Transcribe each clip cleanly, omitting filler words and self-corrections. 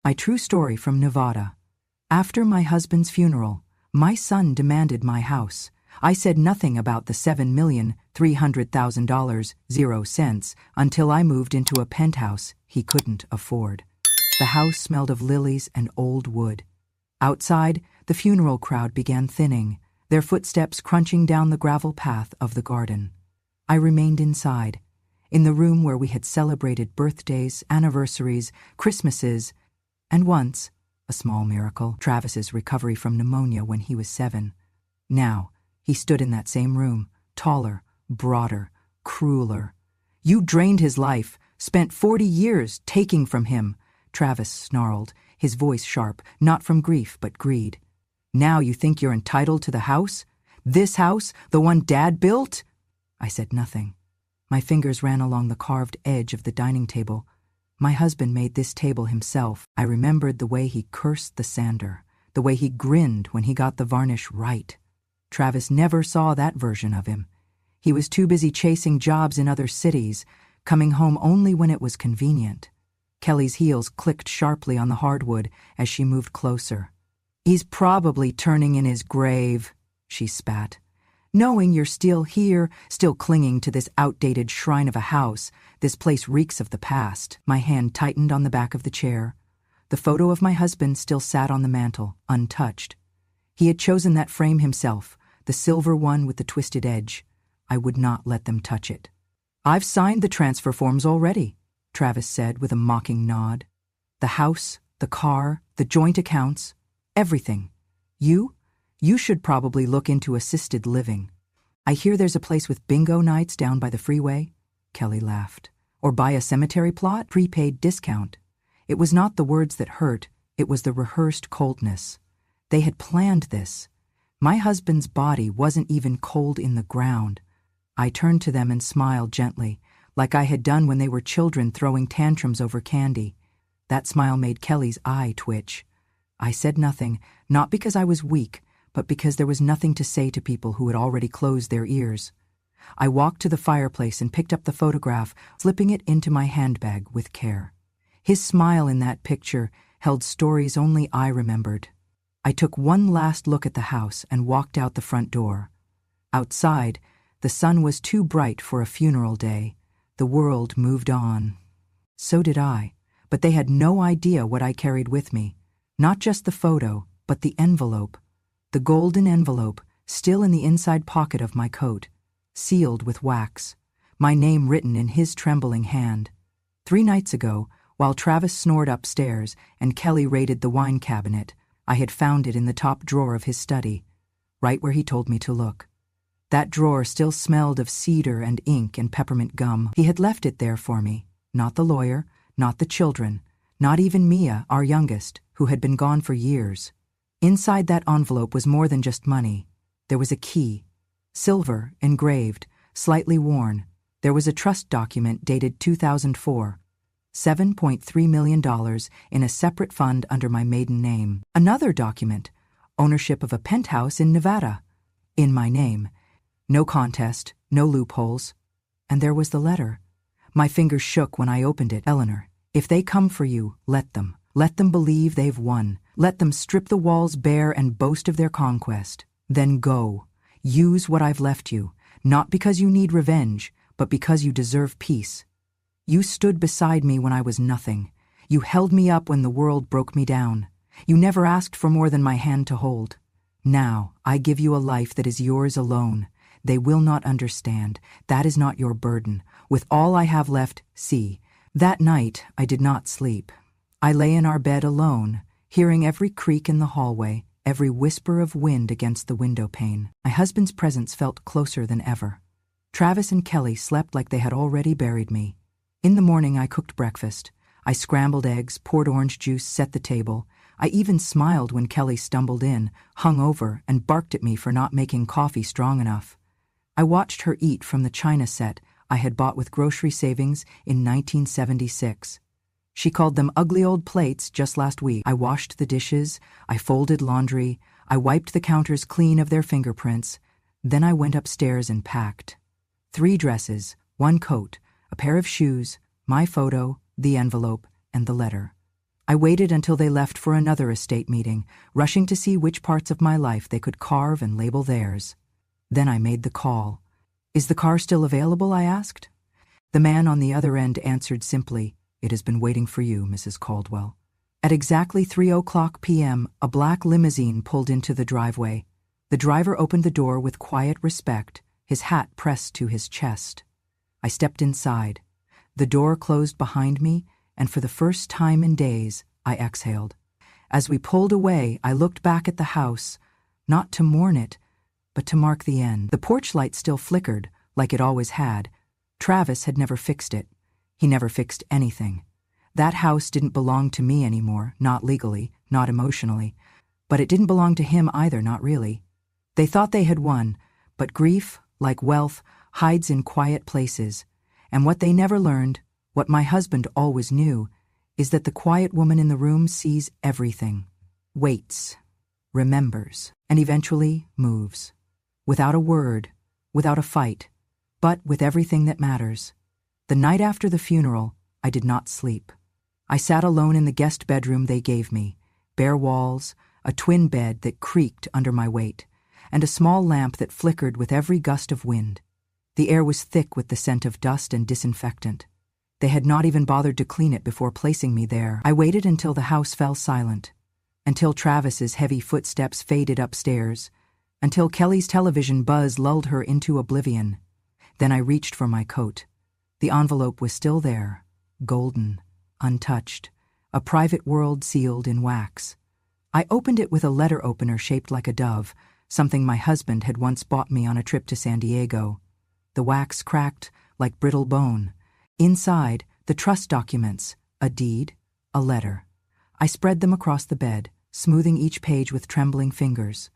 My true story from Nevada. After my husband's funeral, my son demanded my house. I said nothing about the $7,300,000, 0 cents, until I moved into a penthouse he couldn't afford. The house smelled of lilies and old wood. Outside, the funeral crowd began thinning, their footsteps crunching down the gravel path of the garden. I remained inside, in the room where we had celebrated birthdays, anniversaries, Christmases, and once, a small miracle, Travis's recovery from pneumonia when he was 7. Now, he stood in that same room, taller, broader, crueler. You drained his life, spent 40 years taking from him, Travis snarled, his voice sharp, not from grief but greed. Now you think you're entitled to the house? This house, the one Dad built? I said nothing. My fingers ran along the carved edge of the dining table. My husband made this table himself. I remembered the way he cursed the sander, the way he grinned when he got the varnish right. Travis never saw that version of him. He was too busy chasing jobs in other cities, coming home only when it was convenient. Kelly's heels clicked sharply on the hardwood as she moved closer. He's probably turning in his grave, she spat. Knowing you're still here, still clinging to this outdated shrine of a house, this place reeks of the past. My hand tightened on the back of the chair. The photo of my husband still sat on the mantel, untouched. He had chosen that frame himself, the silver one with the twisted edge. I would not let them touch it. I've signed the transfer forms already, Travis said with a mocking nod. The house, the car, the joint accounts, everything. You should probably look into assisted living. I hear there's a place with bingo nights down by the freeway. Kelly laughed. Or buy a cemetery plot, prepaid discount. It was not the words that hurt, it was the rehearsed coldness. They had planned this. My husband's body wasn't even cold in the ground. I turned to them and smiled gently, like I had done when they were children throwing tantrums over candy. That smile made Kelly's eye twitch. I said nothing, not because I was weak, but because there was nothing to say to people who had already closed their ears. I walked to the fireplace and picked up the photograph, slipping it into my handbag with care. His smile in that picture held stories only I remembered. I took one last look at the house and walked out the front door. Outside, the sun was too bright for a funeral day. The world moved on. So did I, but they had no idea what I carried with me. Not just the photo, but the envelope. The golden envelope, still in the inside pocket of my coat, sealed with wax, my name written in his trembling hand. 3 nights ago, while Travis snored upstairs and Kelly raided the wine cabinet, I had found it in the top drawer of his study, right where he told me to look. That drawer still smelled of cedar and ink and peppermint gum. He had left it there for me, not the lawyer, not the children, not even Mia, our youngest, who had been gone for years. Inside that envelope was more than just money. There was a key, silver, engraved, slightly worn. There was a trust document dated 2004, $7.3 million in a separate fund under my maiden name. Another document, ownership of a penthouse in Nevada, in my name. No contest, no loopholes. And there was the letter. My fingers shook when I opened it. Eleanor, if they come for you, let them. Let them believe they've won. Let them strip the walls bare and boast of their conquest. Then go. Use what I've left you, not because you need revenge, but because you deserve peace. You stood beside me when I was nothing. You held me up when the world broke me down. You never asked for more than my hand to hold. Now, I give you a life that is yours alone. They will not understand. That is not your burden. With all I have left, see. That night, I did not sleep. I lay in our bed alone, hearing every creak in the hallway, every whisper of wind against the window pane. My husband's presence felt closer than ever. Travis and Kelly slept like they had already buried me. In the morning, I cooked breakfast. I scrambled eggs, poured orange juice, set the table. I even smiled when Kelly stumbled in, hung over, and barked at me for not making coffee strong enough. I watched her eat from the china set I had bought with grocery savings in 1976. She called them ugly old plates just last week. I washed the dishes, I folded laundry, I wiped the counters clean of their fingerprints. Then I went upstairs and packed. 3 dresses, 1 coat, a pair of shoes, my photo, the envelope, and the letter. I waited until they left for another estate meeting, rushing to see which parts of my life they could carve and label theirs. Then I made the call. "Is the car still available?" I asked. The man on the other end answered simply, "It has been waiting for you, Mrs. Caldwell." At exactly 3:00 p.m., a black limousine pulled into the driveway. The driver opened the door with quiet respect, his hat pressed to his chest. I stepped inside. The door closed behind me, and for the first time in days, I exhaled. As we pulled away, I looked back at the house, not to mourn it, but to mark the end. The porch light still flickered, like it always had. Travis had never fixed it. He never fixed anything. That house didn't belong to me anymore, not legally, not emotionally. But it didn't belong to him either, not really. They thought they had won, but grief, like wealth, hides in quiet places. And what they never learned, what my husband always knew, is that the quiet woman in the room sees everything, waits, remembers, and eventually moves. Without a word, without a fight, but with everything that matters. The night after the funeral, I did not sleep. I sat alone in the guest bedroom they gave me, bare walls, a twin bed that creaked under my weight, and a small lamp that flickered with every gust of wind. The air was thick with the scent of dust and disinfectant. They had not even bothered to clean it before placing me there. I waited until the house fell silent, until Travis's heavy footsteps faded upstairs, until Kelly's television buzz lulled her into oblivion. Then I reached for my coat. The envelope was still there, golden, untouched, a private world sealed in wax. I opened it with a letter opener shaped like a dove, something my husband had once bought me on a trip to San Diego. The wax cracked like brittle bone. Inside, the trust documents, a deed, a letter. I spread them across the bed, smoothing each page with trembling fingers.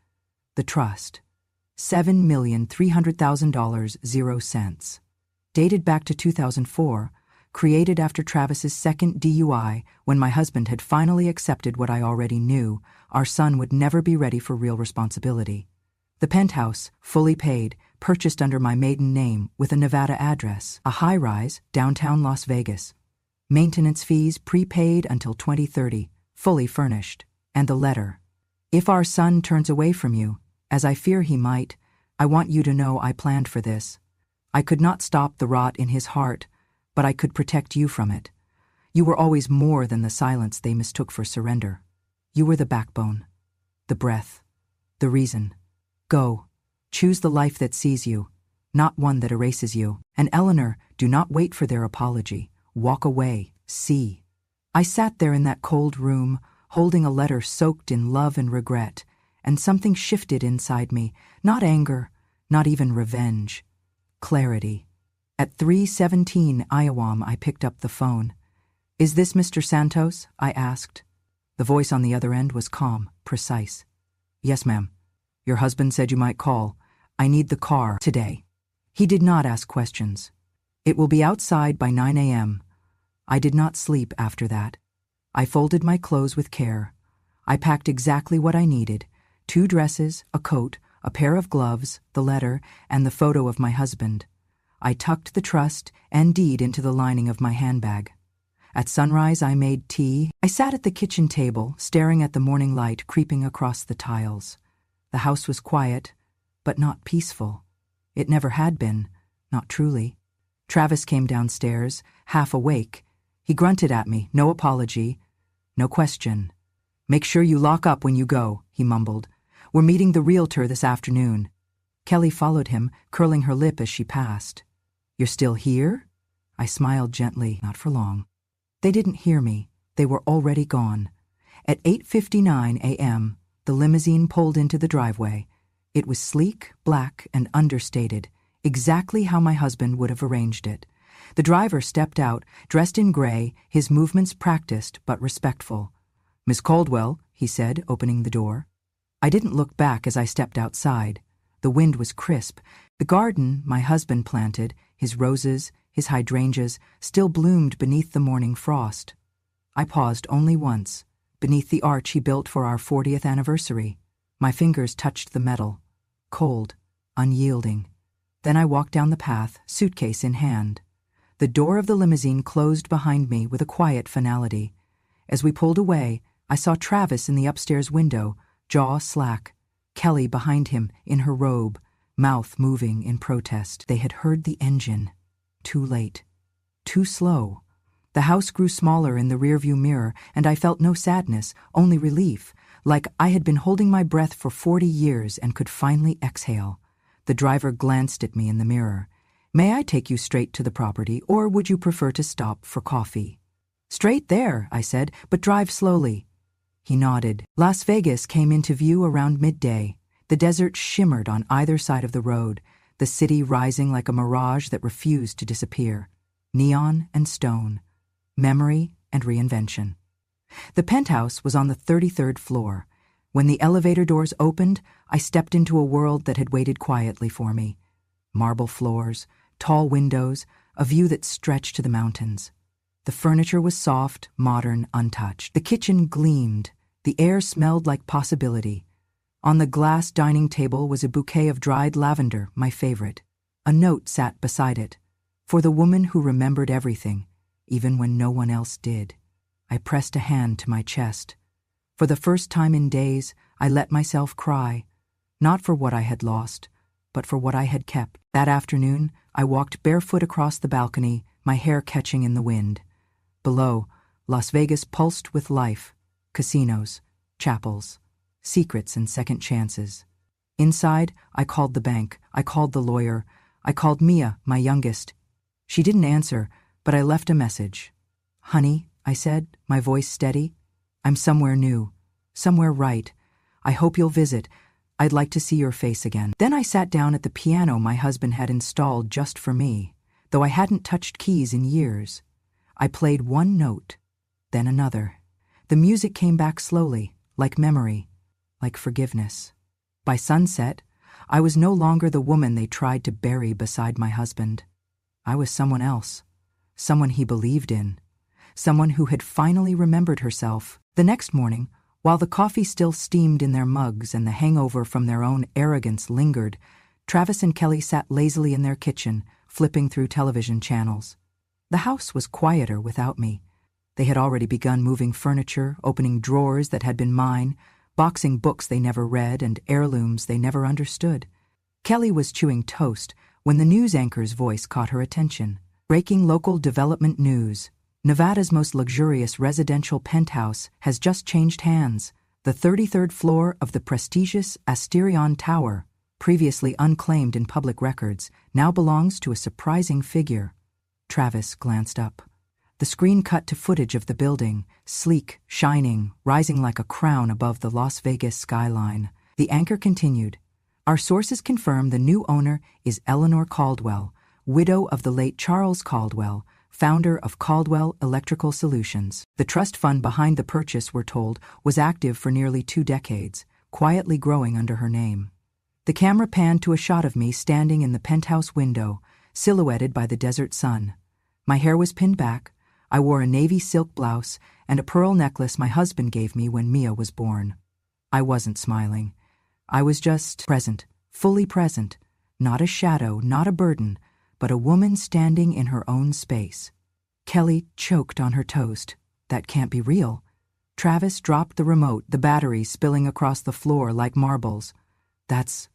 The trust. $7,300,000, 0 cents. Dated back to 2004, created after Travis's second DUI, when my husband had finally accepted what I already knew: our son would never be ready for real responsibility. The penthouse, fully paid, purchased under my maiden name with a Nevada address, a high-rise, downtown Las Vegas. Maintenance fees prepaid until 2030, fully furnished. And the letter. "If our son turns away from you, as I fear he might, I want you to know I planned for this. I could not stop the rot in his heart, but I could protect you from it. You were always more than the silence they mistook for surrender. You were the backbone, the breath, the reason. Go, choose the life that sees you, not one that erases you. And Eleanor, do not wait for their apology. Walk away, see." I sat there in that cold room, holding a letter soaked in love and regret, and something shifted inside me, not anger, not even revenge. Clarity. At 3:17 IAWAM, I picked up the phone. "Is this Mr. Santos?" I asked. The voice on the other end was calm, precise. "Yes, ma'am. Your husband said you might call. I need the car today." He did not ask questions. "It will be outside by 9 a.m. I did not sleep after that. I folded my clothes with care. I packed exactly what I needed: 2 dresses, a coat, a pair of gloves, the letter, and the photo of my husband. I tucked the trust and deed into the lining of my handbag. At sunrise, I made tea. I sat at the kitchen table, staring at the morning light creeping across the tiles. The house was quiet, but not peaceful. It never had been, not truly. Travis came downstairs, half awake. He grunted at me, no apology, no question. "Make sure you lock up when you go," he mumbled. "We're meeting the realtor this afternoon." Kelly followed him, curling her lip as she passed. "You're still here?" I smiled gently, not for long. They didn't hear me. They were already gone. At 8:59 a.m., the limousine pulled into the driveway. It was sleek, black, and understated, exactly how my husband would have arranged it. The driver stepped out, dressed in gray, his movements practiced but respectful. "Miss Caldwell," he said, opening the door. I didn't look back as I stepped outside. The wind was crisp. The garden my husband planted, his roses, his hydrangeas, still bloomed beneath the morning frost. I paused only once, beneath the arch he built for our 40th anniversary. My fingers touched the metal, cold, unyielding. Then I walked down the path, suitcase in hand. The door of the limousine closed behind me with a quiet finality. As we pulled away, I saw Travis in the upstairs window, jaw slack, Kelly behind him in her robe, mouth moving in protest. They had heard the engine. Too late. Too slow. The house grew smaller in the rearview mirror, and I felt no sadness, only relief, like I had been holding my breath for 40 years and could finally exhale. The driver glanced at me in the mirror. "May I take you straight to the property, or would you prefer to stop for coffee?" "Straight there," I said, "but drive slowly." He nodded. Las Vegas came into view around midday. The desert shimmered on either side of the road, the city rising like a mirage that refused to disappear. Neon and stone. Memory and reinvention. The penthouse was on the 33rd floor. When the elevator doors opened, I stepped into a world that had waited quietly for me. Marble floors, tall windows, a view that stretched to the mountains. The furniture was soft, modern, untouched. The kitchen gleamed. The air smelled like possibility. On the glass dining table was a bouquet of dried lavender, my favorite. A note sat beside it. For the woman who remembered everything, even when no one else did. I pressed a hand to my chest. For the first time in days, I let myself cry. Not for what I had lost, but for what I had kept. That afternoon, I walked barefoot across the balcony, my hair catching in the wind. Below, Las Vegas pulsed with life. Casinos, chapels, secrets and second chances. Inside, I called the bank, I called the lawyer, I called Mia, my youngest. She didn't answer, but I left a message. "Honey," I said, my voice steady, "I'm somewhere new, somewhere right. I hope you'll visit. I'd like to see your face again." Then I sat down at the piano my husband had installed just for me, though I hadn't touched keys in years. I played one note, then another. The music came back slowly, like memory, like forgiveness. By sunset, I was no longer the woman they tried to bury beside my husband. I was someone else, someone he believed in, someone who had finally remembered herself. The next morning, while the coffee still steamed in their mugs and the hangover from their own arrogance lingered, Travis and Kelly sat lazily in their kitchen, flipping through television channels. The house was quieter without me. They had already begun moving furniture, opening drawers that had been mine, boxing books they never read and heirlooms they never understood. Kelly was chewing toast when the news anchor's voice caught her attention. Breaking local development news. Nevada's most luxurious residential penthouse has just changed hands. The 33rd floor of the prestigious Asterion Tower, previously unclaimed in public records, now belongs to a surprising figure. Travis glanced up. The screen cut to footage of the building, sleek, shining, rising like a crown above the Las Vegas skyline. The anchor continued. "Our sources confirm the new owner is Eleanor Caldwell, widow of the late Charles Caldwell, founder of Caldwell Electrical Solutions." The trust fund behind the purchase, we're told, was active for nearly 2 decades, quietly growing under her name. The camera panned to a shot of me standing in the penthouse window, silhouetted by the desert sun. My hair was pinned back. I wore a navy silk blouse and a pearl necklace my husband gave me when Mia was born. I wasn't smiling. I was just present, fully present, not a shadow, not a burden, but a woman standing in her own space. Kelly choked on her toast. That can't be real. Travis dropped the remote, the batteries spilling across the floor like marbles.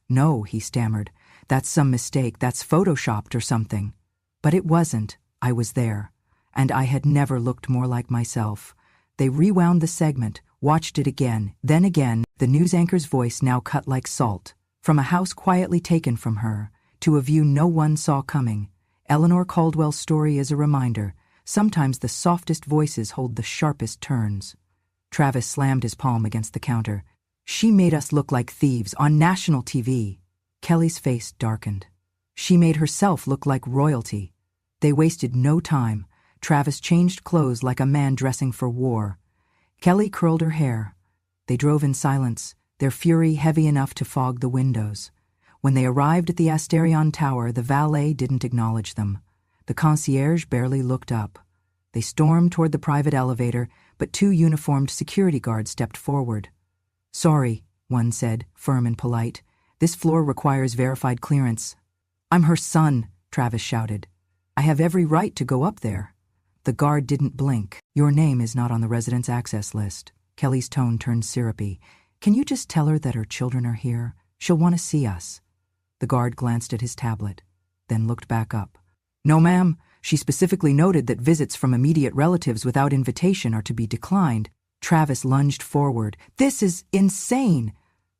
No, he stammered. "That's some mistake, that's photoshopped or something." But it wasn't. I was there. And I had never looked more like myself. They rewound the segment, watched it again, then again. The news anchor's voice now cut like salt. From a house quietly taken from her, to a view no one saw coming. Eleanor Caldwell's story is a reminder. Sometimes the softest voices hold the sharpest turns. Travis slammed his palm against the counter. "She made us look like thieves on national TV." Kelly's face darkened. "She made herself look like royalty." They wasted no time. Travis changed clothes like a man dressing for war. Kelly curled her hair. They drove in silence, their fury heavy enough to fog the windows. When they arrived at the Asterion Tower, the valet didn't acknowledge them. The concierge barely looked up. They stormed toward the private elevator, but 2 uniformed security guards stepped forward. "Sorry," one said, firm and polite. "This floor requires verified clearance." "I'm her son," Travis shouted. "I have every right to go up there." The guard didn't blink. Your name is not on the residence access list. Kelly's tone turned syrupy. Can you just tell her that her children are here? She'll want to see us. The guard glanced at his tablet, then looked back up. No, ma'am. She specifically noted that visits from immediate relatives without invitation are to be declined. Travis lunged forward. This is insane.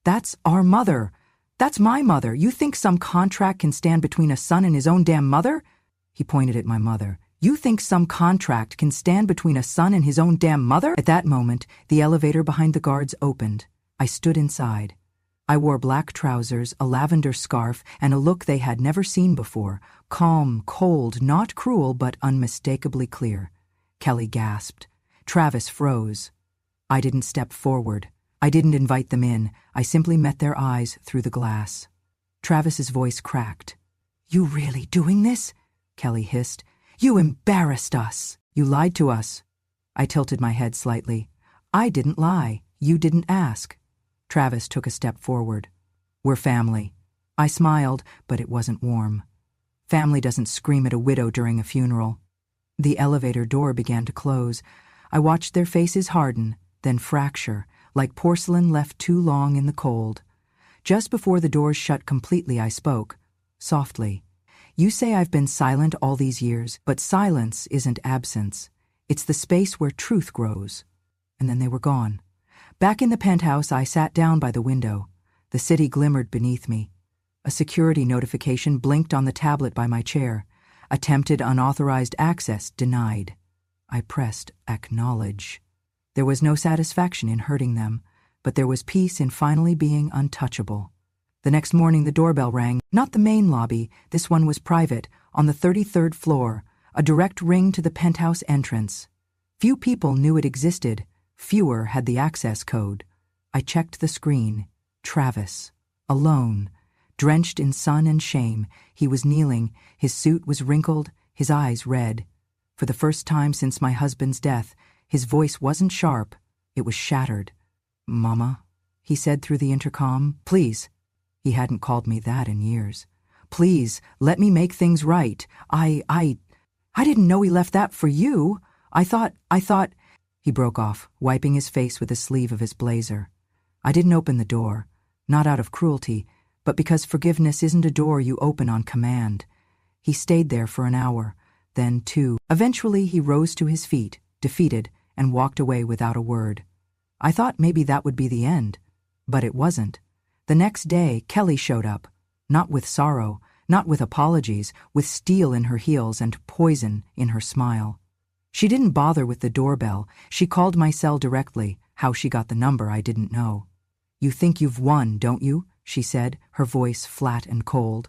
That's our mother. That's my mother. You think some contract can stand between a son and his own damn mother? He pointed at my mother. You think some contract can stand between a son and his own damn mother? At that moment, the elevator behind the guards opened. I stood inside. I wore black trousers, a lavender scarf, and a look they had never seen before. Calm, cold, not cruel, but unmistakably clear. Kelly gasped. Travis froze. I didn't step forward. I didn't invite them in. I simply met their eyes through the glass. Travis's voice cracked. You really doing this? Kelly hissed. You embarrassed us. You lied to us. I tilted my head slightly. I didn't lie. You didn't ask. Travis took a step forward. We're family. I smiled, but it wasn't warm. Family doesn't scream at a widow during a funeral. The elevator door began to close. I watched their faces harden, then fracture, like porcelain left too long in the cold. Just before the doors shut completely, I spoke, softly. You say I've been silent all these years, but silence isn't absence. It's the space where truth grows. And then they were gone. Back in the penthouse, I sat down by the window. The city glimmered beneath me. A security notification blinked on the tablet by my chair. Attempted unauthorized access denied. I pressed acknowledge. There was no satisfaction in hurting them, but there was peace in finally being untouchable. The next morning the doorbell rang, not the main lobby, this one was private, on the 33rd floor, a direct ring to the penthouse entrance. Few people knew it existed, fewer had the access code. I checked the screen. Travis. Alone. Drenched in sun and shame, he was kneeling, his suit was wrinkled, his eyes red. For the first time since my husband's death, his voice wasn't sharp, it was shattered. Mama, he said through the intercom, please. He hadn't called me that in years. Please, let me make things right. I didn't know he left that for you. I thought... He broke off, wiping his face with the sleeve of his blazer. I didn't open the door, not out of cruelty, but because forgiveness isn't a door you open on command. He stayed there for an hour, then 2. Eventually he rose to his feet, defeated, and walked away without a word. I thought maybe that would be the end, but it wasn't. The next day, Kelly showed up, not with sorrow, not with apologies, with steel in her heels and poison in her smile. She didn't bother with the doorbell. She called my cell directly. How she got the number, I didn't know. You think you've won, don't you? She said, her voice flat and cold.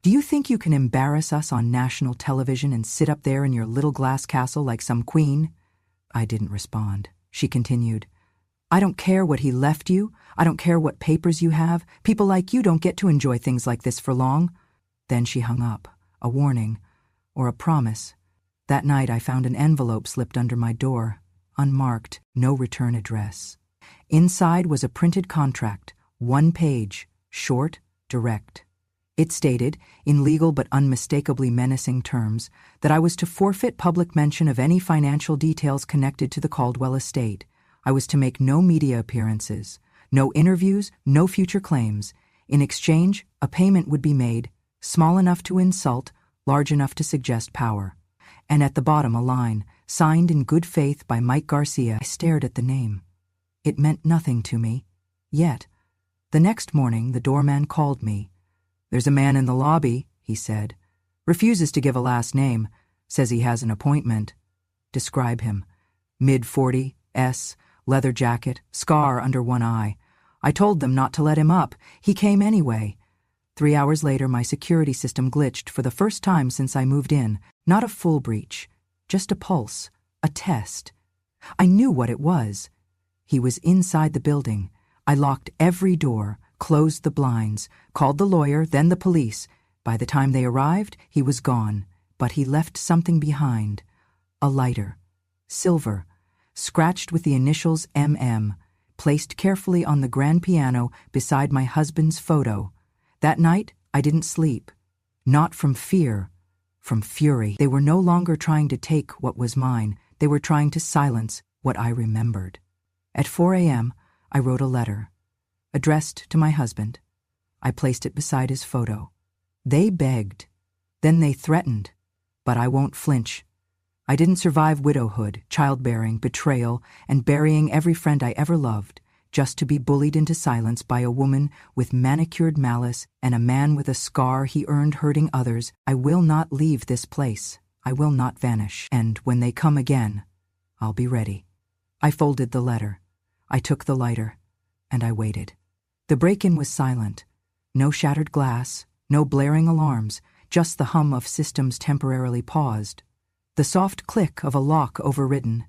Do you think you can embarrass us on national television and sit up there in your little glass castle like some queen? I didn't respond. She continued. I don't care what he left you. I don't care what papers you have. People like you don't get to enjoy things like this for long. Then she hung up, a warning, or a promise. That night I found an envelope slipped under my door, unmarked, no return address. Inside was a printed contract, 1 page, short, direct. It stated, in legal but unmistakably menacing terms, that I was to forfeit public mention of any financial details connected to the Caldwell estate. I was to make no media appearances, no interviews, no future claims. In exchange, a payment would be made, small enough to insult, large enough to suggest power. And at the bottom a line, signed in good faith by Mike Garcia. I stared at the name. It meant nothing to me. Yet, the next morning the doorman called me. There's a man in the lobby, he said. Refuses to give a last name. Says he has an appointment. Describe him. Mid-40, leather jacket, scar under one eye. I told them not to let him up. He came anyway. 3 hours later, my security system glitched for the first time since I moved in. Not a full breach, just a pulse, a test. I knew what it was. He was inside the building. I locked every door, closed the blinds, called the lawyer, then the police. By the time they arrived, he was gone, but he left something behind. A lighter, silver, scratched with the initials MM, placed carefully on the grand piano beside my husband's photo. That night, I didn't sleep. Not from fear, from fury. They were no longer trying to take what was mine. They were trying to silence what I remembered. At 4 a.m., I wrote a letter, addressed to my husband. I placed it beside his photo. They begged. Then they threatened. But I won't flinch. I didn't survive widowhood, childbearing, betrayal, and burying every friend I ever loved, just to be bullied into silence by a woman with manicured malice and a man with a scar he earned hurting others. I will not leave this place. I will not vanish. And when they come again, I'll be ready. I folded the letter. I took the lighter, and I waited. The break-in was silent. No shattered glass, no blaring alarms, just the hum of systems temporarily paused, the soft click of a lock overridden,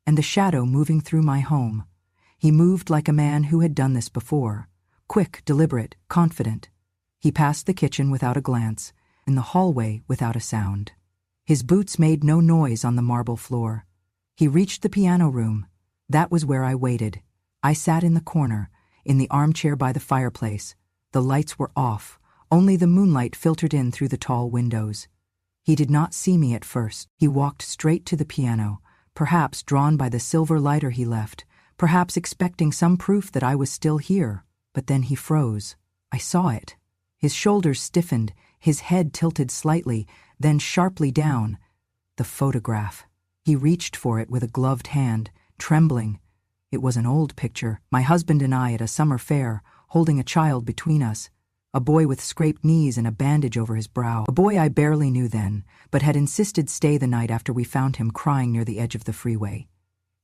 and the shadow moving through my home. He moved like a man who had done this before, quick, deliberate, confident. He passed the kitchen without a glance, in the hallway without a sound. His boots made no noise on the marble floor. He reached the piano room. That was where I waited. I sat in the corner, in the armchair by the fireplace. The lights were off. Only the moonlight filtered in through the tall windows. He did not see me at first. He walked straight to the piano, perhaps drawn by the silver lighter he left, perhaps expecting some proof that I was still here. But then he froze. I saw it. His shoulders stiffened, his head tilted slightly, then sharply down. The photograph. He reached for it with a gloved hand, trembling. It was an old picture, my husband and I at a summer fair, holding a child between us. A boy with scraped knees and a bandage over his brow. A boy I barely knew then, but had insisted stay the night after we found him crying near the edge of the freeway.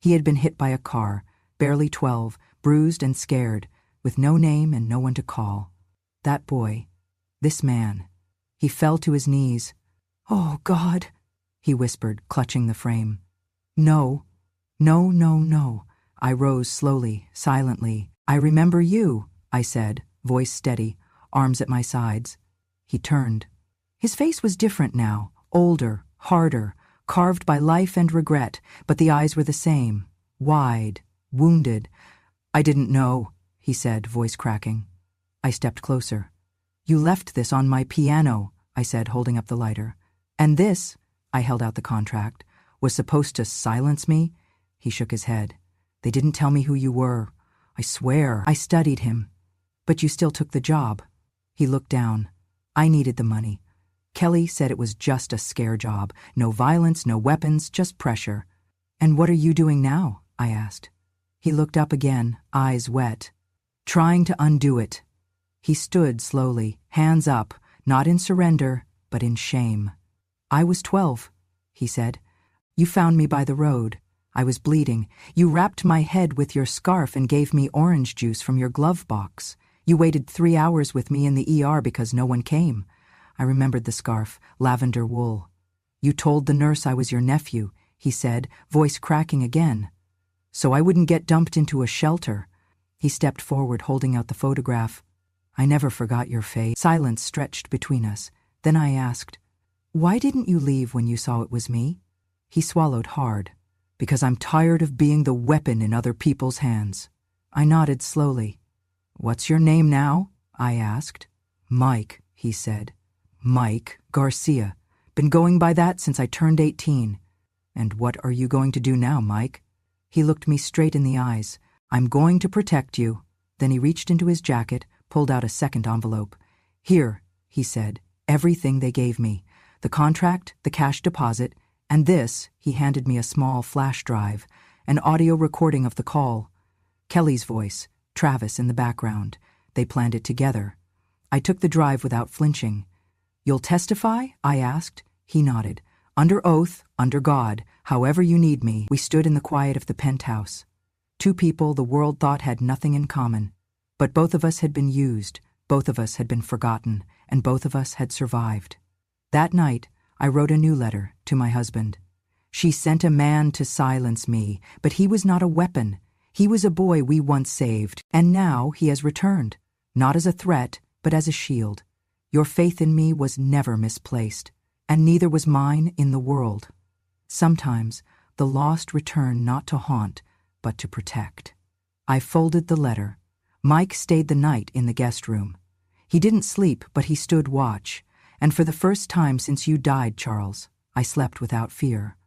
He had been hit by a car, barely 12, bruised and scared, with no name and no one to call. That boy, this man, he fell to his knees. "Oh, God," he whispered, clutching the frame. "No, no, no, no." I rose slowly, silently. "I remember you," I said, voice steady, arms at my sides. He turned. His face was different now, older, harder, carved by life and regret, but the eyes were the same, wide, wounded. "I didn't know," he said, voice cracking. I stepped closer. "You left this on my piano," I said, holding up the lighter. "And this," I held out the contract, "was supposed to silence me?" He shook his head. "They didn't tell me who you were. I swear." I studied him. "But you still took the job." He looked down. "I needed the money. Kelly said it was just a scare job. No violence, no weapons, just pressure." "And what are you doing now?" I asked. He looked up again, eyes wet. "Trying to undo it." He stood slowly, hands up, not in surrender, but in shame. "I was 12, he said. "You found me by the road. I was bleeding. You wrapped my head with your scarf and gave me orange juice from your glove box. You waited 3 hours with me in the ER because no one came." I remembered the scarf, lavender wool. "You told the nurse I was your nephew," he said, voice cracking again. "So I wouldn't get dumped into a shelter." He stepped forward, holding out the photograph. "I never forgot your face." Silence stretched between us. Then I asked, "Why didn't you leave when you saw it was me?" He swallowed hard. "Because I'm tired of being the weapon in other people's hands." I nodded slowly. "What's your name now?" I asked. "Mike," he said. "Mike Garcia. Been going by that since I turned 18. "And what are you going to do now, Mike?" He looked me straight in the eyes. "I'm going to protect you." Then he reached into his jacket, pulled out a second envelope. "Here," he said, "everything they gave me. The contract, the cash deposit, and this," he handed me a small flash drive, an audio recording of the call. Kelly's voice, Travis in the background. They planned it together. I took the drive without flinching. "You'll testify?" I asked. He nodded. "Under oath, under God, however you need me." We stood in the quiet of the penthouse. Two people the world thought had nothing in common. But both of us had been used, both of us had been forgotten, and both of us had survived. That night, I wrote a new letter to my husband. "She sent a man to silence me, but he was not a weapon. He was a boy we once saved, and now he has returned, not as a threat, but as a shield. Your faith in me was never misplaced, and neither was mine in the world. Sometimes the lost return not to haunt, but to protect." I folded the letter. Mike stayed the night in the guest room. He didn't sleep, but he stood watch, and for the first time since you died, Charles, I slept without fear.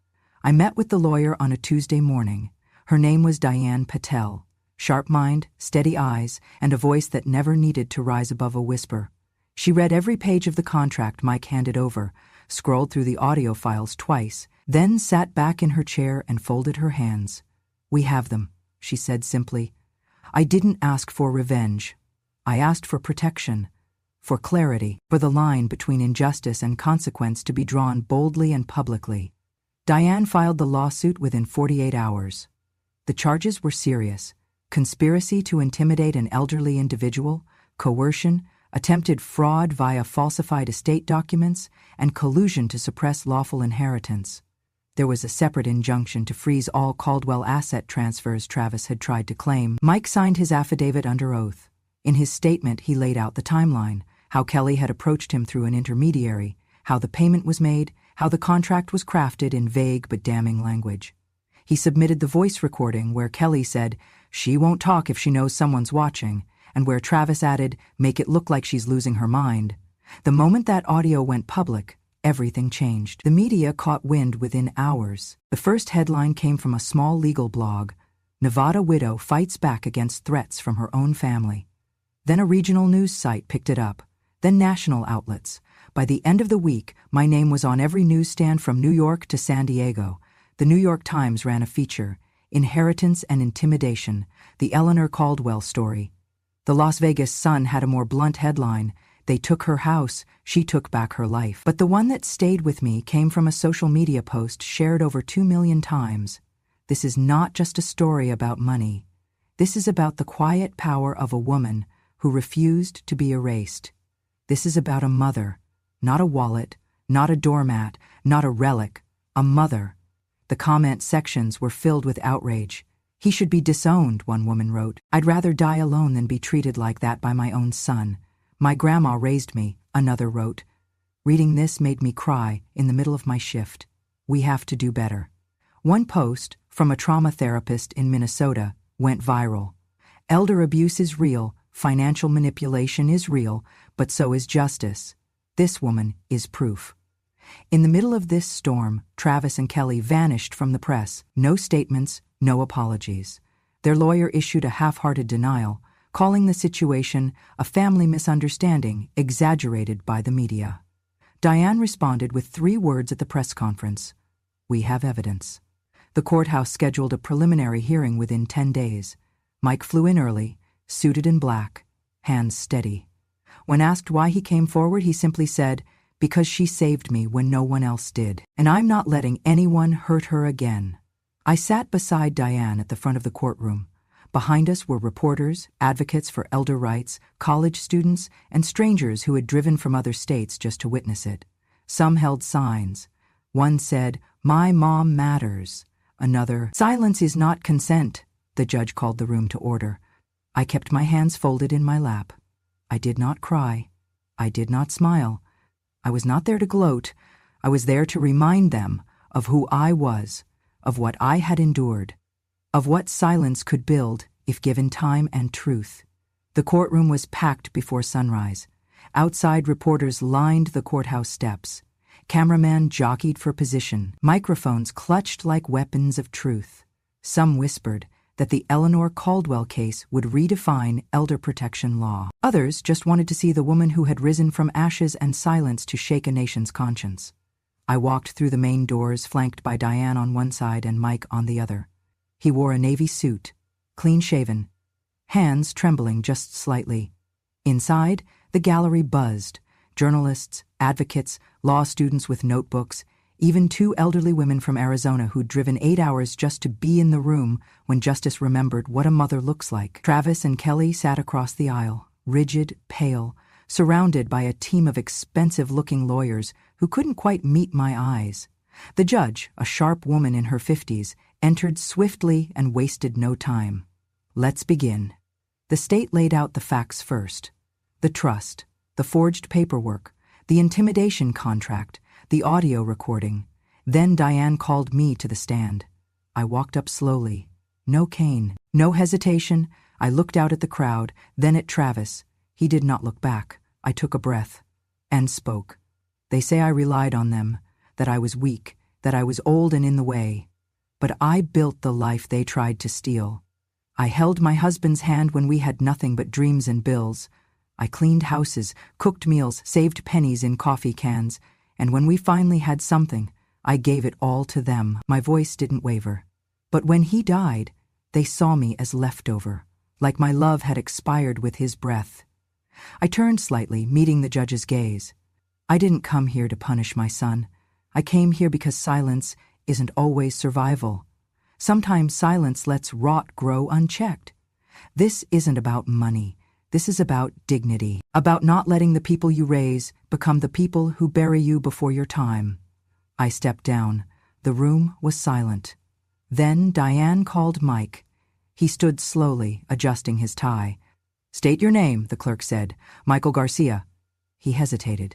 I met with the lawyer on a Tuesday morning. Her name was Diane Patel. Sharp mind, steady eyes, and a voice that never needed to rise above a whisper. She read every page of the contract Mike handed over, scrolled through the audio files twice, then sat back in her chair and folded her hands. "We have them," she said simply. "I didn't ask for revenge. I asked for protection, for clarity, for the line between injustice and consequence to be drawn boldly and publicly." Diane filed the lawsuit within 48 hours. The charges were serious: conspiracy to intimidate an elderly individual, coercion, attempted fraud via falsified estate documents, and collusion to suppress lawful inheritance. There was a separate injunction to freeze all Caldwell asset transfers Travis had tried to claim. Mike signed his affidavit under oath. In his statement, he laid out the timeline: how Kelly had approached him through an intermediary, how the payment was made, how the contract was crafted in vague but damning language. He submitted the voice recording where Kelly said, "She won't talk if she knows someone's watching," and where Travis added, "Make it look like she's losing her mind." The moment that audio went public, everything changed. The media caught wind within hours. The first headline came from a small legal blog: "Nevada widow fights back against threats from her own family." Then a regional news site picked it up, then national outlets. By the end of the week, my name was on every newsstand from New York to San Diego. The New York Times ran a feature, "Inheritance and Intimidation: The Eleanor Caldwell Story." The Las Vegas Sun had a more blunt headline: "They took her house, she took back her life." But the one that stayed with me came from a social media post shared over 2 million times. This is not just a story about money. This is about the quiet power of a woman who refused to be erased. This is about a mother, not a wallet, not a doormat, not a relic, a mother. The comment sections were filled with outrage. "He should be disowned," one woman wrote. "I'd rather die alone than be treated like that by my own son. My grandma raised me," another wrote. Reading this made me cry in the middle of my shift. We have to do better. One post, from a trauma therapist in Minnesota, went viral. "Elder abuse is real, financial manipulation is real, but so is justice. This woman is proof." In the middle of this storm, Travis and Kelly vanished from the press. No statements, no apologies. Their lawyer issued a half-hearted denial, calling the situation a family misunderstanding exaggerated by the media. Diane responded with 3 words at the press conference: "We have evidence." The courthouse scheduled a preliminary hearing within 10 days. Mike flew in early, suited in black, hands steady. When asked why he came forward, he simply said, "Because she saved me when no one else did, and I'm not letting anyone hurt her again." I sat beside Diane at the front of the courtroom. Behind us were reporters, advocates for elder rights, college students, and strangers who had driven from other states just to witness it. Some held signs. One said, "My mom matters." Another, "Silence is not consent." The judge called the room to order. I kept my hands folded in my lap. I did not cry. I did not smile. I was not there to gloat. I was there to remind them of who I was, of what I had endured, of what silence could build if given time and truth. The courtroom was packed before sunrise. Outside, reporters lined the courthouse steps. Cameramen jockeyed for position. Microphones clutched like weapons of truth. Some whispered that the Eleanor Caldwell case would redefine elder protection law. Others just wanted to see the woman who had risen from ashes and silence to shake a nation's conscience. I walked through the main doors, flanked by Diane on one side and Mike on the other. He wore a navy suit, clean-shaven, hands trembling just slightly. Inside, the gallery buzzed. Journalists, advocates, law students with notebooks, even 2 elderly women from Arizona who'd driven 8 hours just to be in the room when justice remembered what a mother looks like. Travis and Kelly sat across the aisle, rigid, pale, surrounded by a team of expensive-looking lawyers who couldn't quite meet my eyes. The judge, a sharp woman in her 50s, entered swiftly and wasted no time. "Let's begin." The state laid out the facts first. The trust, the forged paperwork, the intimidation contract, the audio recording. Then Diane called me to the stand. I walked up slowly. No cane, no hesitation. I looked out at the crowd, then at Travis. He did not look back. I took a breath and spoke. They say I relied on them, that I was weak. that I was old and in the way. But I built the life they tried to steal. I held my husband's hand when we had nothing but dreams and bills. I cleaned houses, cooked meals, saved pennies in coffee cans, and when we finally had something, I gave it all to them. My voice didn't waver. But when he died, they saw me as leftover, like my love had expired with his breath. I turned slightly, meeting the judge's gaze. I didn't come here to punish my son. I came here because silence isn't always survival. Sometimes silence lets rot grow unchecked. This isn't about money. This is about dignity, about not letting the people you raise become the people who bury you before your time. I stepped down. The room was silent. Then Diane called Mike. He stood slowly, adjusting his tie. "State your name," the clerk said. "Michael Garcia." He hesitated.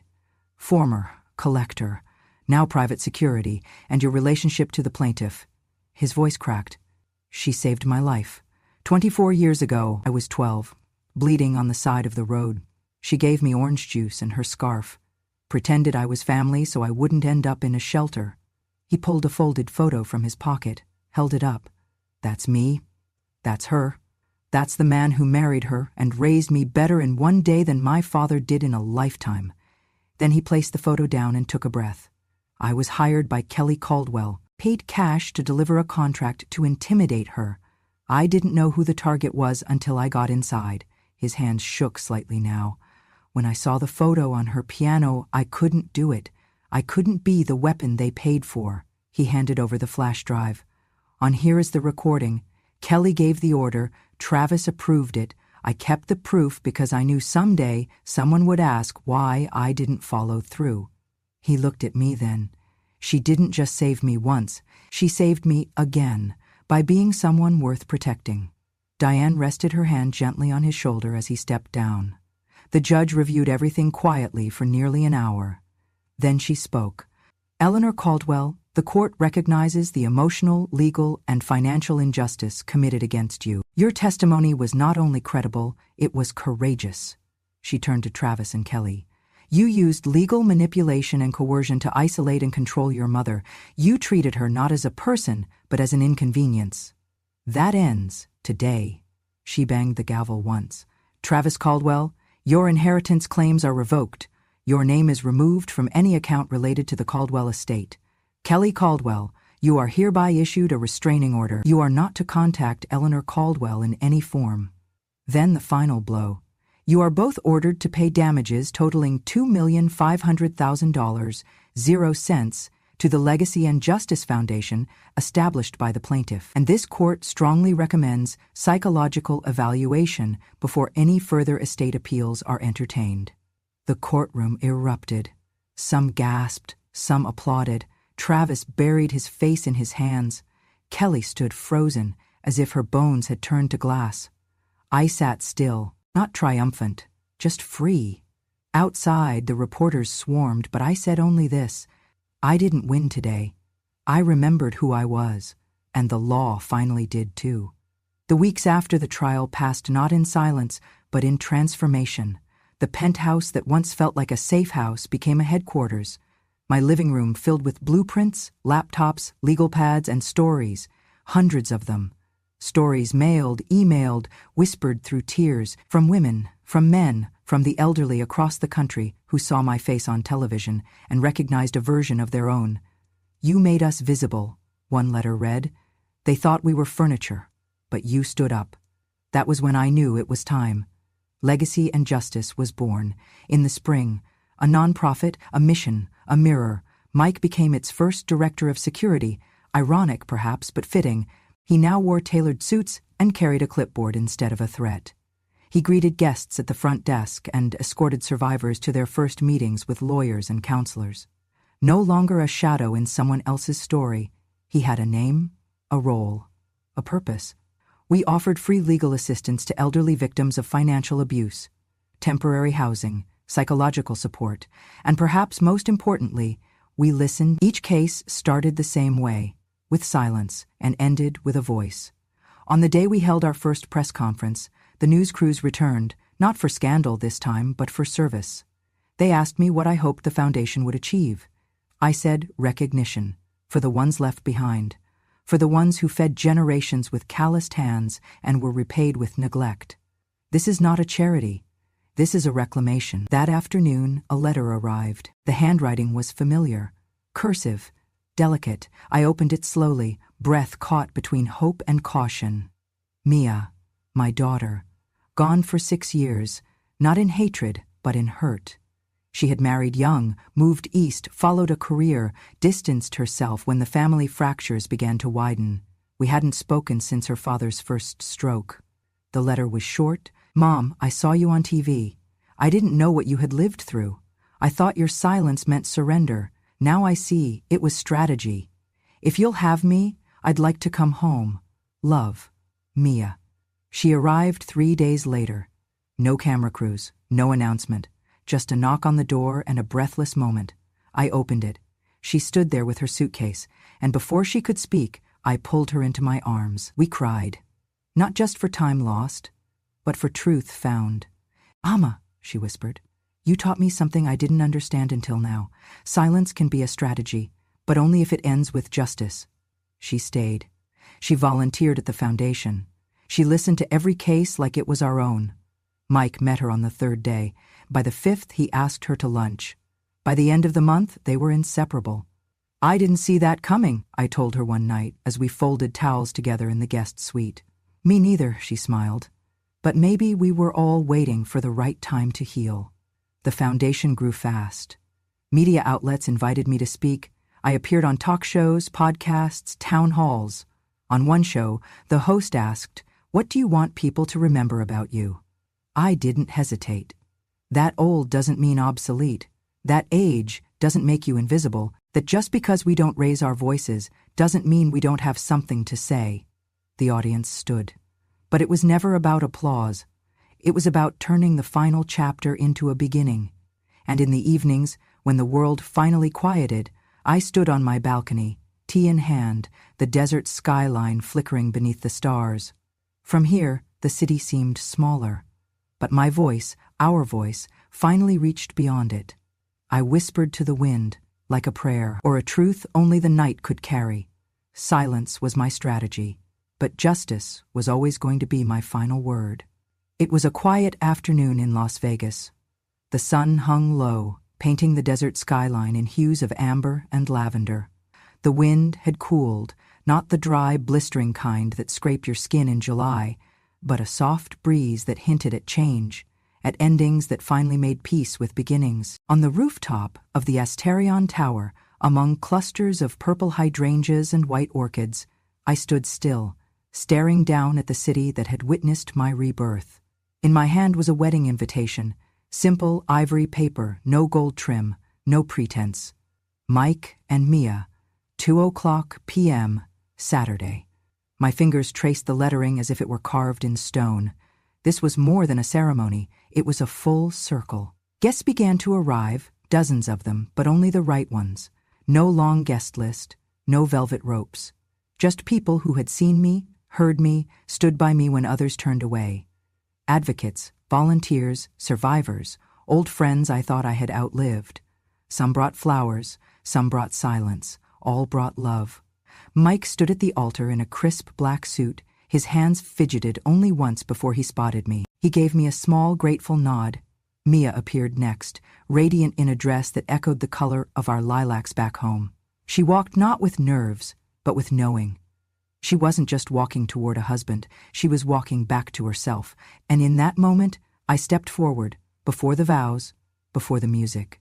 "Former collector, now private security, and your relationship to the plaintiff." His voice cracked. "She saved my life. 24 years ago, I was 12, bleeding on the side of the road. She gave me orange juice and her scarf, pretended I was family so I wouldn't end up in a shelter." He pulled a folded photo from his pocket, held it up. "That's me. That's her. That's the man who married her and raised me better in one day than my father did in a lifetime." Then he placed the photo down and took a breath. "I was hired by Kelly Caldwell, paid cash to deliver a contract to intimidate her. I didn't know who the target was until I got inside." His hands shook slightly now. "When I saw the photo on her piano, I couldn't do it. I couldn't be the weapon they paid for." He handed over the flash drive. "On here is the recording. Kelly gave the order. Travis approved it. I kept the proof because I knew someday someone would ask why I didn't follow through." He looked at me then. "She didn't just save me once. She saved me again by being someone worth protecting." Diane rested her hand gently on his shoulder as he stepped down. The judge reviewed everything quietly for nearly an hour. Then she spoke. "Eleanor Caldwell, the court recognizes the emotional, legal, and financial injustice committed against you. Your testimony was not only credible, it was courageous." She turned to Travis and Kelly. "You used legal manipulation and coercion to isolate and control your mother. You treated her not as a person, but as an inconvenience. That ends today." She banged the gavel once. "Travis Caldwell, your inheritance claims are revoked. Your name is removed from any account related to the Caldwell estate. Kelly Caldwell, you are hereby issued a restraining order. You are not to contact Eleanor Caldwell in any form." Then the final blow. "You are both ordered to pay damages totaling $2,500,000, 0 cents, to the Legacy and Justice Foundation established by the plaintiff. And this court strongly recommends psychological evaluation before any further estate appeals are entertained." The courtroom erupted. Some gasped, some applauded. Travis buried his face in his hands. Kelly stood frozen, as if her bones had turned to glass. I sat still, not triumphant, just free. Outside, the reporters swarmed, but I said only this: I didn't win today. I remembered who I was, and the law finally did too. The weeks after the trial passed not in silence, but in transformation. The penthouse that once felt like a safe house became a headquarters. My living room filled with blueprints, laptops, legal pads, and stories, hundreds of them. Stories mailed, emailed, whispered through tears, from women, from men, from the elderly across the country who saw my face on television and recognized a version of their own. "You made us visible," one letter read. "They thought we were furniture, but you stood up." That was when I knew it was time. Legacy and Justice was born. In the spring, a nonprofit, a mission, a mirror. Mike became its first director of security. Ironic, perhaps, but fitting. He now wore tailored suits and carried a clipboard instead of a threat. He greeted guests at the front desk and escorted survivors to their first meetings with lawyers and counselors. No longer a shadow in someone else's story, he had a name, a role, a purpose. We offered free legal assistance to elderly victims of financial abuse, temporary housing, psychological support, and perhaps most importantly, we listened. Each case started the same way, with silence, and ended with a voice. On the day we held our first press conference, the news crews returned, not for scandal this time, but for service. They asked me what I hoped the foundation would achieve. I said recognition, for the ones left behind, for the ones who fed generations with calloused hands and were repaid with neglect. This is not a charity. This is a reclamation. That afternoon, a letter arrived. The handwriting was familiar, cursive, delicate. I opened it slowly, breath caught between hope and caution. Mia, my daughter, gone for 6 years, not in hatred, but in hurt. She had married young, moved east, followed a career, distanced herself when the family fractures began to widen. We hadn't spoken since her father's first stroke. The letter was short. Mom, I saw you on TV. I didn't know what you had lived through. I thought your silence meant surrender. Now I see it was strategy. If you'll have me, I'd like to come home. Love, Mia. She arrived 3 days later. No camera crews, no announcement. Just a knock on the door and a breathless moment. I opened it. She stood there with her suitcase, and before she could speak, I pulled her into my arms. We cried. Not just for time lost, but for truth found. "Amma," she whispered, "you taught me something I didn't understand until now. Silence can be a strategy, but only if it ends with justice." She stayed. She volunteered at the foundation. She listened to every case like it was our own. Mike met her on the 3rd day. By the 5th, he asked her to lunch. By the end of the month, they were inseparable. "I didn't see that coming," I told her one night as we folded towels together in the guest suite. "Me neither," she smiled. But maybe we were all waiting for the right time to heal. The foundation grew fast. Media outlets invited me to speak. I appeared on talk shows, podcasts, town halls. On one show, the host asked, "What do you want people to remember about you?" I didn't hesitate. That old doesn't mean obsolete. That age doesn't make you invisible. That just because we don't raise our voices doesn't mean we don't have something to say. The audience stood. But it was never about applause. It was about turning the final chapter into a beginning. And in the evenings, when the world finally quieted, I stood on my balcony, tea in hand, the desert skyline flickering beneath the stars. From here, the city seemed smaller. But my voice, our voice, finally reached beyond it. I whispered to the wind, like a prayer, or a truth only the night could carry. Silence was my strategy, but justice was always going to be my final word. It was a quiet afternoon in Las Vegas. The sun hung low, painting the desert skyline in hues of amber and lavender. The wind had cooled, not the dry, blistering kind that scrape your skin in July, but a soft breeze that hinted at change, at endings that finally made peace with beginnings. On the rooftop of the Asterion Tower, among clusters of purple hydrangeas and white orchids, I stood still, staring down at the city that had witnessed my rebirth. In my hand was a wedding invitation, simple ivory paper, no gold trim, no pretense. Mike and Mia, 2:00 p.m., Saturday. My fingers traced the lettering as if it were carved in stone. This was more than a ceremony, it was a full circle. Guests began to arrive, dozens of them, but only the right ones. No long guest list, no velvet ropes. Just people who had seen me, heard me, stood by me when others turned away. Advocates, volunteers, survivors, old friends I thought I had outlived. Some brought flowers, some brought silence, all brought love. Mike stood at the altar in a crisp black suit. His hands fidgeted only once before he spotted me. He gave me a small, grateful nod. Mia appeared next, radiant in a dress that echoed the color of our lilacs back home. She walked not with nerves, but with knowing. She wasn't just walking toward a husband, she was walking back to herself, and in that moment, I stepped forward, before the vows, before the music.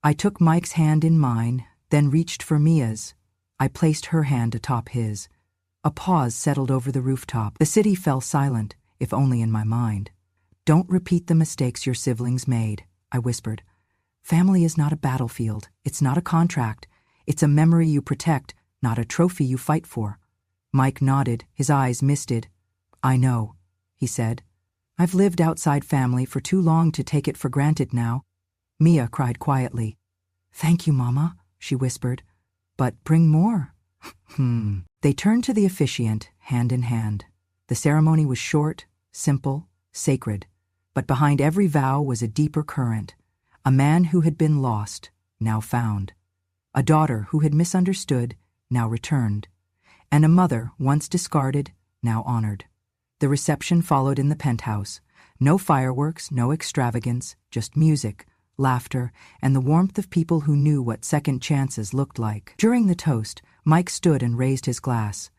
I took Mike's hand in mine, then reached for Mia's. I placed her hand atop his. A pause settled over the rooftop. The city fell silent, if only in my mind. "Don't repeat the mistakes your siblings made," I whispered. "Family is not a battlefield. It's not a contract. It's a memory you protect, not a trophy you fight for." Mike nodded, his eyes misted. "I know," he said. "I've lived outside family for too long to take it for granted now." Mia cried quietly. "Thank you, Mama," she whispered. "But bring more." They turned to the officiant, hand in hand. The ceremony was short, simple, sacred, but behind every vow was a deeper current. A man who had been lost, now found. A daughter who had misunderstood, now returned. And a mother, once discarded, now honored. The reception followed in the penthouse. No fireworks, no extravagance, just music, laughter, and the warmth of people who knew what second chances looked like. During the toast, Mike stood and raised his glass.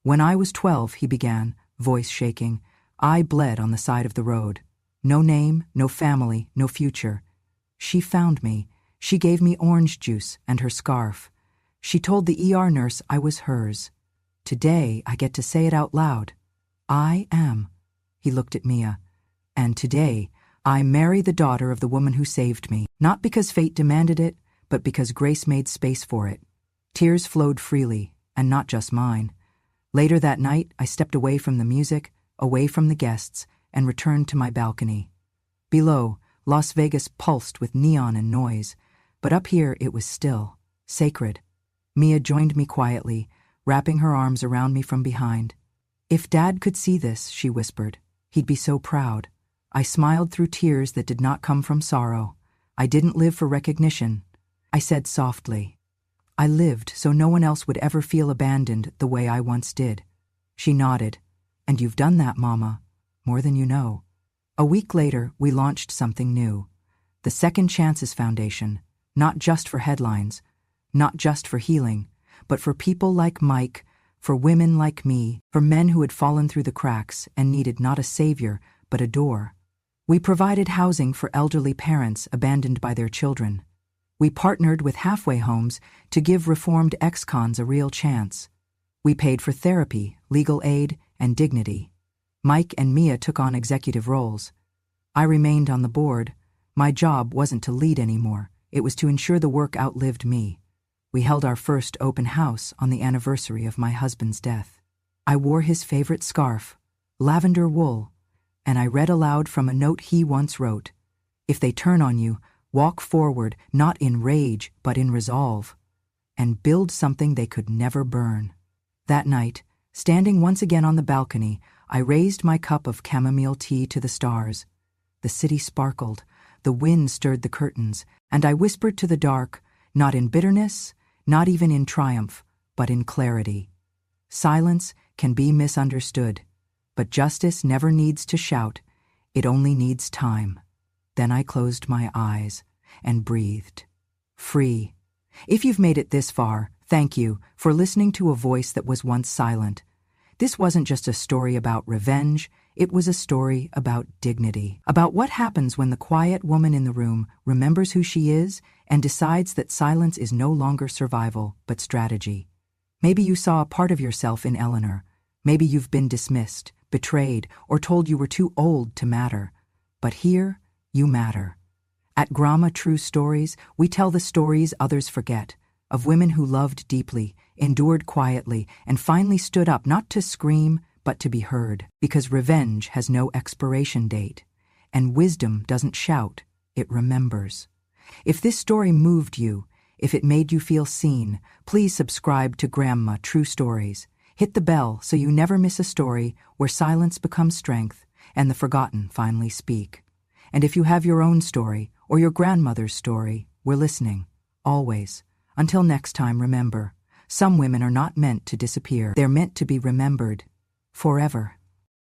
"When I was 12, he began, voice shaking, "I bled on the side of the road. No name, no family, no future. She found me. She gave me orange juice and her scarf. She told the ER nurse I was hers. Today, I get to say it out loud. I am." He looked at Mia. "And today, I marry the daughter of the woman who saved me, not because fate demanded it, but because grace made space for it." Tears flowed freely, and not just mine. Later that night, I stepped away from the music, away from the guests, and returned to my balcony. Below, Las Vegas pulsed with neon and noise, but up here it was still, sacred. Mia joined me quietly, wrapping her arms around me from behind. "If Dad could see this," she whispered, "he'd be so proud." I smiled through tears that did not come from sorrow. I didn't live for recognition. I said softly, "I lived so no one else would ever feel abandoned the way I once did." She nodded. "And you've done that, Mama. More than you know." A week later, we launched something new. The Second Chances Foundation, not just for headlines, not just for healing, but for people like Mike, for women like me, for men who had fallen through the cracks and needed not a savior, but a door. We provided housing for elderly parents abandoned by their children. We partnered with halfway homes to give reformed ex-cons a real chance. We paid for therapy, legal aid, and dignity. Mike and Mia took on executive roles. I remained on the board. My job wasn't to lead anymore. It was to ensure the work outlived me. We held our first open house on the anniversary of my husband's death. I wore his favorite scarf, lavender wool, and I read aloud from a note he once wrote, "If they turn on you, walk forward, not in rage, but in resolve, and build something they could never burn." That night, standing once again on the balcony, I raised my cup of chamomile tea to the stars. The city sparkled, the wind stirred the curtains, and I whispered to the dark, not in bitterness, not even in triumph, but in clarity. Silence can be misunderstood, but justice never needs to shout, it only needs time. Then I closed my eyes and breathed. Free. If you've made it this far, thank you for listening to a voice that was once silent. This wasn't just a story about revenge, it was a story about dignity, about what happens when the quiet woman in the room remembers who she is and decides that silence is no longer survival, but strategy. Maybe you saw a part of yourself in Eleanor. Maybe you've been dismissed, betrayed, or told you were too old to matter. But here, you matter. At Grama True Stories, we tell the stories others forget, of women who loved deeply, endured quietly, and finally stood up not to scream, but to be heard. Because revenge has no expiration date, and wisdom doesn't shout, it remembers. If this story moved you, if it made you feel seen, please subscribe to Grandma True Stories. Hit the bell so you never miss a story where silence becomes strength and the forgotten finally speak. And if you have your own story or your grandmother's story, we're listening, always. Until next time, remember, some women are not meant to disappear. They're meant to be remembered forever.